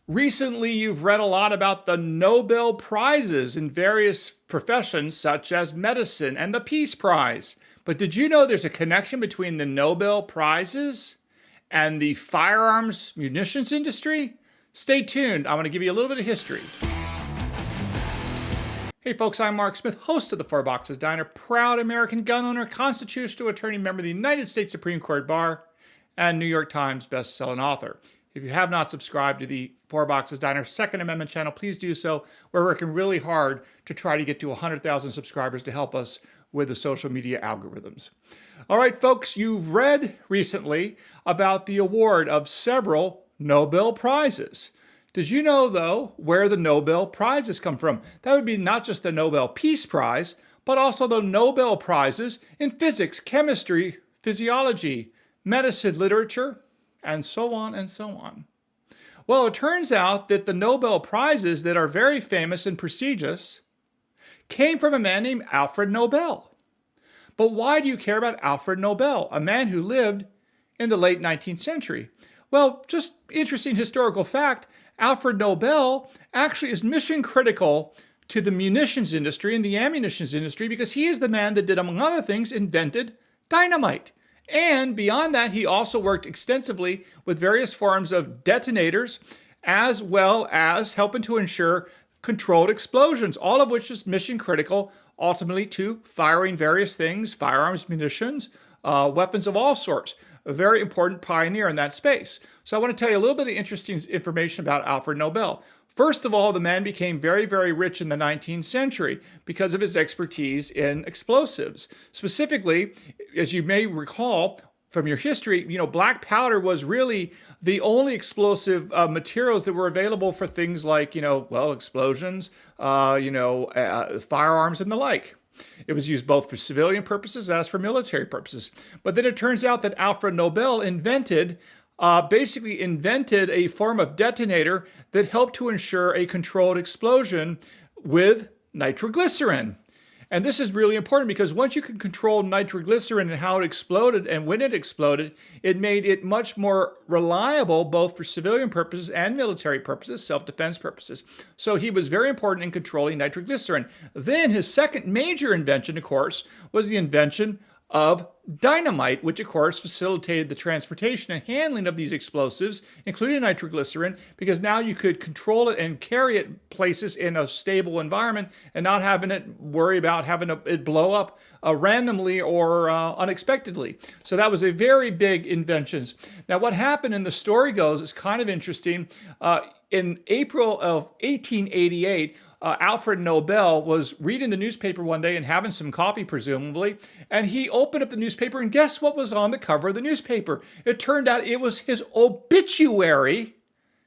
Recently, you've read a lot about the Nobel Prizes in various professions, such as medicine and the Peace Prize. But did you know there's a connection between the Nobel Prizes and the firearms munitions industry? Stay tuned. I want to give you a little bit of history. Hey folks, I'm Mark Smith, host of the Four Boxes Diner, proud American gun owner, constitutional attorney, member of the United States Supreme Court Bar, and New York Times best-selling author. If you have not subscribed to the Four Boxes Diner Second Amendment channel, please do so. We're working really hard to try to get to 100,000 subscribers to help us with the social media algorithms. All right, folks, you've read recently about the award of several Nobel Prizes. Did you know, though, where the Nobel Prizes come from? That would be not just the Nobel Peace Prize, but also the Nobel Prizes in physics, chemistry, physiology, medicine, literature, and so on and so on. Well, it turns out that the Nobel Prizes that are very famous and prestigious came from a man named Alfred Nobel. But why do you care about Alfred Nobel, a man who lived in the late 19th century? Well, just interesting historical fact, Alfred Nobel actually is mission critical to the munitions industry and the ammunition industry because he is the man that did, among other things, invented dynamite. And beyond that, he also worked extensively with various forms of detonators, as well as helping to ensure controlled explosions, all of which is mission critical ultimately to firing various things, firearms, munitions, weapons of all sorts. A very important pioneer in that space. So I want to tell you a little bit of interesting information about Alfred Nobel. First of all, the man became very, very rich in the 19th century because of his expertise in explosives. Specifically, as you may recall from your history, black powder was really the only explosive materials that were available for things like, explosions, firearms and the like. It was used both for civilian purposes as for military purposes. But then it turns out that Alfred Nobel basically invented a form of detonator that helped to ensure a controlled explosion with nitroglycerin. And this is really important because once you can control nitroglycerin and how it exploded and when it exploded, it made it much more reliable both for civilian purposes and military purposes, self-defense purposes. So he was very important in controlling nitroglycerin. Then his second major invention, of course, was the invention of dynamite, which of course facilitated the transportation and handling of these explosives, including nitroglycerin, because now you could control it and carry it places in a stable environment and not having it worry about having it blow up randomly or unexpectedly. So that was a very big invention. Now what happened, and the story goes, is kind of interesting. In April of 1888, Alfred Nobel was reading the newspaper one day and having some coffee, presumably, and he opened up the newspaper, and guess what was on the cover of the newspaper? It turned out it was his obituary.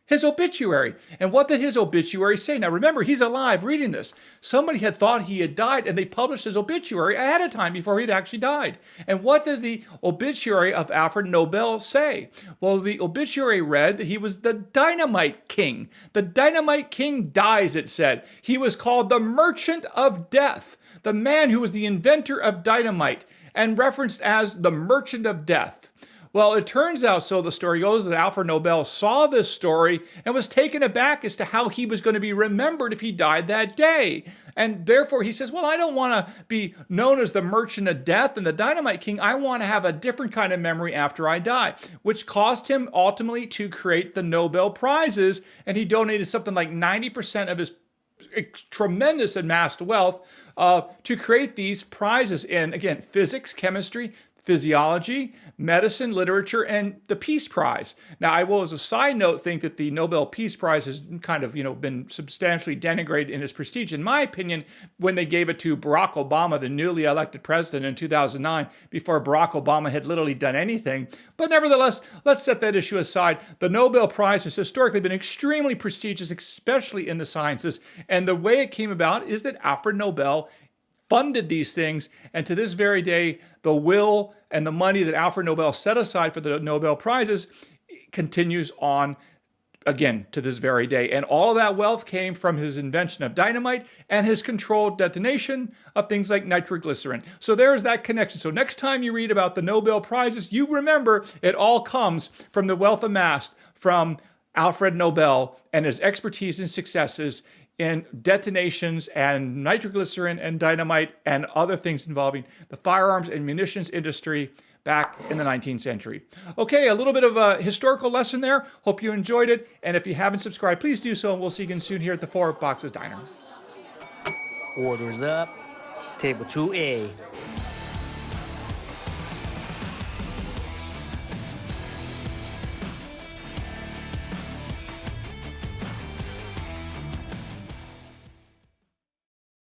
His obituary. And what did his obituary say? Now remember, he's alive reading this. Somebody had thought he had died, and they published his obituary ahead of time before he'd actually died. And what did the obituary of Alfred Nobel say? Well, the obituary read that he was the Dynamite King. The Dynamite King dies, it said. He was called the Merchant of Death, the man who was the inventor of dynamite, and referenced as the Merchant of Death. Well, it turns out, so the story goes, that Alfred Nobel saw this story and was taken aback as to how he was going to be remembered if he died that day. And therefore he says, well, I don't want to be known as the Merchant of Death and the Dynamite King. I want to have a different kind of memory after I die, which caused him ultimately to create the Nobel Prizes. And he donated something like 90% of his tremendous amassed wealth to create these prizes in, again, physics, chemistry, physiology, medicine, literature, and the Peace Prize. Now, I will, as a side note, think that the Nobel Peace Prize has kind of, been substantially denigrated in its prestige, in my opinion, when they gave it to Barack Obama, the newly elected president in 2009, before Barack Obama had literally done anything. But nevertheless, let's set that issue aside. The Nobel Prize has historically been extremely prestigious, especially in the sciences, and the way it came about is that Alfred Nobel funded these things, and to this very day, the will and the money that Alfred Nobel set aside for the Nobel Prizes continues on, again, to this very day. And all of that wealth came from his invention of dynamite and his controlled detonation of things like nitroglycerin. So there's that connection. So next time you read about the Nobel Prizes, you remember it all comes from the wealth amassed from Alfred Nobel and his expertise and successes in detonations and nitroglycerin and dynamite and other things involving the firearms and munitions industry back in the 19th century. Okay, a little bit of a historical lesson there. Hope you enjoyed it. And if you haven't subscribed, please do so. And we'll see you again soon here at the Four Boxes Diner. Orders up. Table 2A.